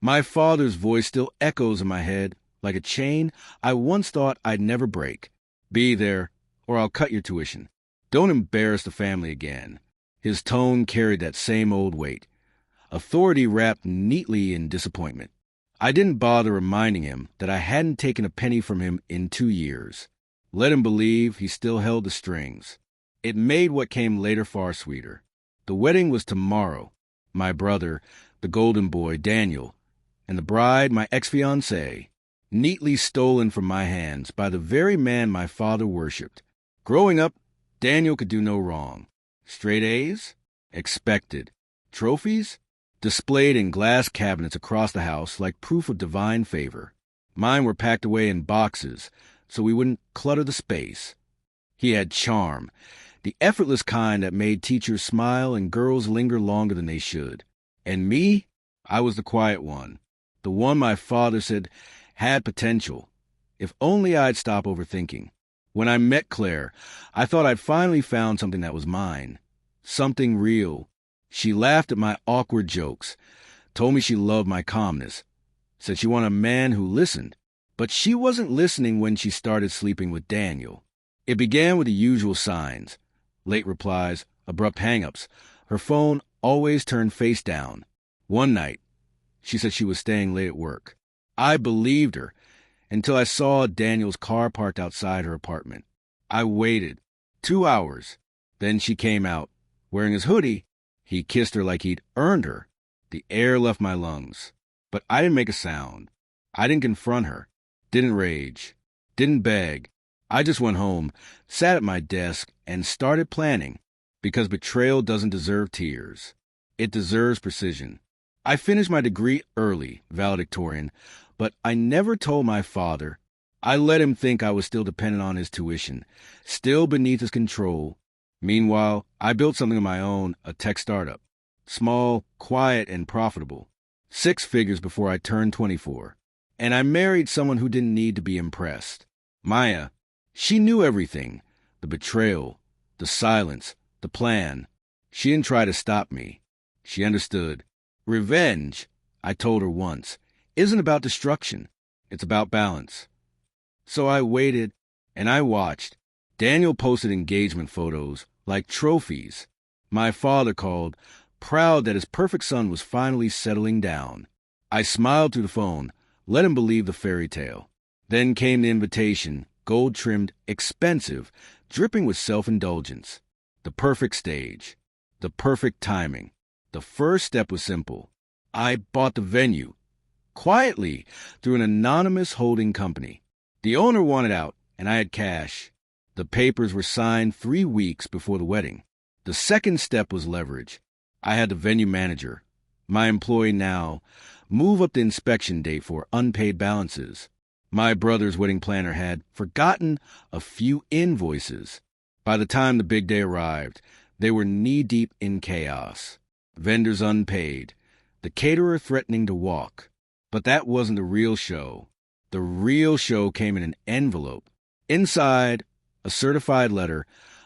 My father's voice still echoes in my head like a chain I once thought I'd never break. Be there, or I'll cut your tuition. Don't embarrass the family again. His tone carried that same old weight, authority wrapped neatly in disappointment. I didn't bother reminding him that I hadn't taken a penny from him in 2 years. Let him believe he still held the strings. It made what came later far sweeter. The wedding was tomorrow. My brother, the golden boy, Daniel, and the bride, my ex-fiancée, neatly stolen from my hands by the very man my father worshipped. Growing up, Daniel could do no wrong. Straight A's? Expected. Trophies? Displayed in glass cabinets across the house like proof of divine favor. Mine were packed away in boxes so we wouldn't clutter the space. He had charm, the effortless kind that made teachers smile and girls linger longer than they should. And me? I was the quiet one, the one my father said had potential. If only I'd stop overthinking. When I met Claire, I thought I'd finally found something that was mine. Something real. She laughed at my awkward jokes, told me she loved my calmness, said she wanted a man who listened. But she wasn't listening when she started sleeping with Daniel. It began with the usual signs. Late replies, abrupt hang-ups. Her phone always turned face down. One night, she said she was staying late at work. I believed her until I saw Daniel's car parked outside her apartment. I waited 2 hours. Then she came out, wearing his hoodie. He kissed her like he'd earned her. The air left my lungs. But I didn't make a sound. I didn't confront her. Didn't rage. Didn't beg. I just went home, sat at my desk, and started planning. Because betrayal doesn't deserve tears. It deserves precision. I finished my degree early, valedictorian, but I never told my father. I let him think I was still dependent on his tuition, still beneath his control. Meanwhile, I built something of my own, a tech startup. Small, quiet, and profitable. 6 figures before I turned 24. And I married someone who didn't need to be impressed. Maya, she knew everything. The betrayal, the silence, the plan. She didn't try to stop me. She understood. Revenge, I told her once, isn't about destruction. It's about balance. So I waited, and I watched. Daniel posted engagement photos like trophies. My father called, proud that his perfect son was finally settling down. I smiled through the phone, let him believe the fairy tale. Then came the invitation, gold-trimmed, expensive, dripping with self-indulgence. The perfect stage. The perfect timing. The first step was simple. I bought the venue. Quietly, through an anonymous holding company. The owner wanted out, and I had cash. The papers were signed 3 weeks before the wedding. The second step was leverage. I had the venue manager, my employee now, move up the inspection date for unpaid balances. My brother's wedding planner had forgotten a few invoices. By the time the big day arrived, they were knee-deep in chaos. Vendors unpaid, the caterer threatening to walk. But that wasn't the real show. The real show came in an envelope. Inside, a certified letter,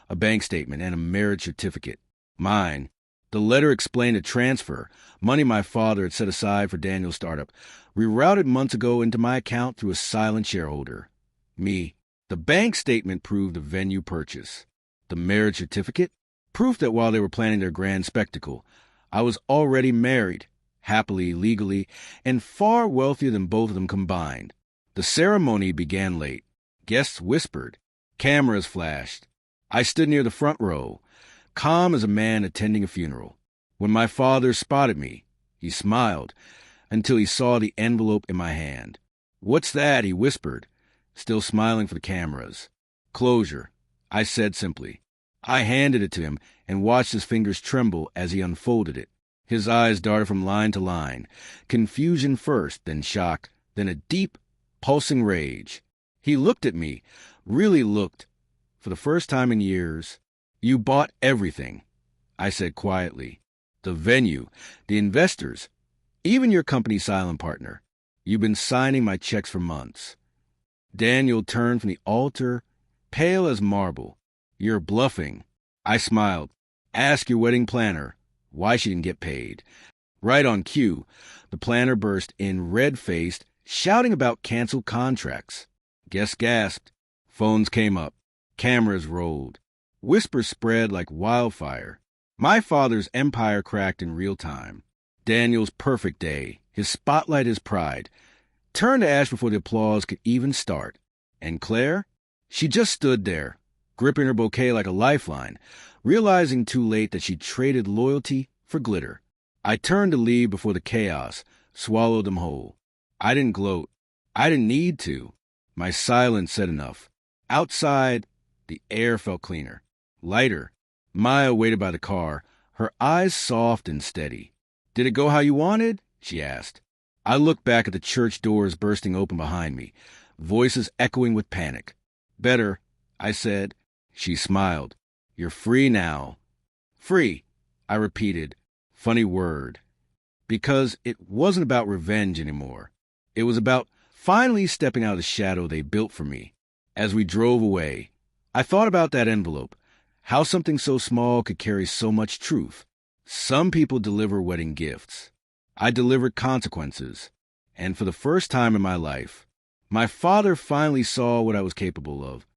a bank statement, and a marriage certificate. Mine. The letter explained a transfer, money my father had set aside for Daniel's startup, rerouted months ago into my account through a silent shareholder. Me. The bank statement proved a venue purchase. The marriage certificate? Proof that while they were planning their grand spectacle, I was already married, happily, legally, and far wealthier than both of them combined. The ceremony began late. Guests whispered. Cameras flashed. I stood near the front row, calm as a man attending a funeral. When my father spotted me, he smiled until he saw the envelope in my hand. "What's that?" he whispered, still smiling for the cameras. "Closure," I said simply. I handed it to him and watched his fingers tremble as he unfolded it. His eyes darted from line to line, confusion first, then shock, then a deep, pulsing rage. He looked at me, really looked, for the first time in years. "You bought everything," I said quietly. "The venue, the investors, even your company's silent partner. You've been signing my checks for months." Daniel turned from the altar, pale as marble. "You're bluffing." I smiled. "Ask your wedding planner why she didn't get paid." Right on cue, the planner burst in red-faced, shouting about canceled contracts. Guests gasped. Phones came up. Cameras rolled. Whispers spread like wildfire. My father's empire cracked in real time. Daniel's perfect day, his spotlight, his pride, turned to ash before the applause could even start. And Claire? She just stood there, gripping her bouquet like a lifeline, realizing too late that she'd traded loyalty for glitter. I turned to leave before the chaos swallowed them whole. I didn't gloat. I didn't need to. My silence said enough. Outside, the air felt cleaner, lighter. Maya waited by the car, her eyes soft and steady. "Did it go how you wanted?" she asked. I looked back at the church doors bursting open behind me, voices echoing with panic. "Better," I said. She smiled. "You're free now." "Free," I repeated. Funny word. Because it wasn't about revenge anymore. It was about finally stepping out of the shadow they built for me. As we drove away, I thought about that envelope, how something so small could carry so much truth. Some people deliver wedding gifts. I delivered consequences. And for the first time in my life, my father finally saw what I was capable of.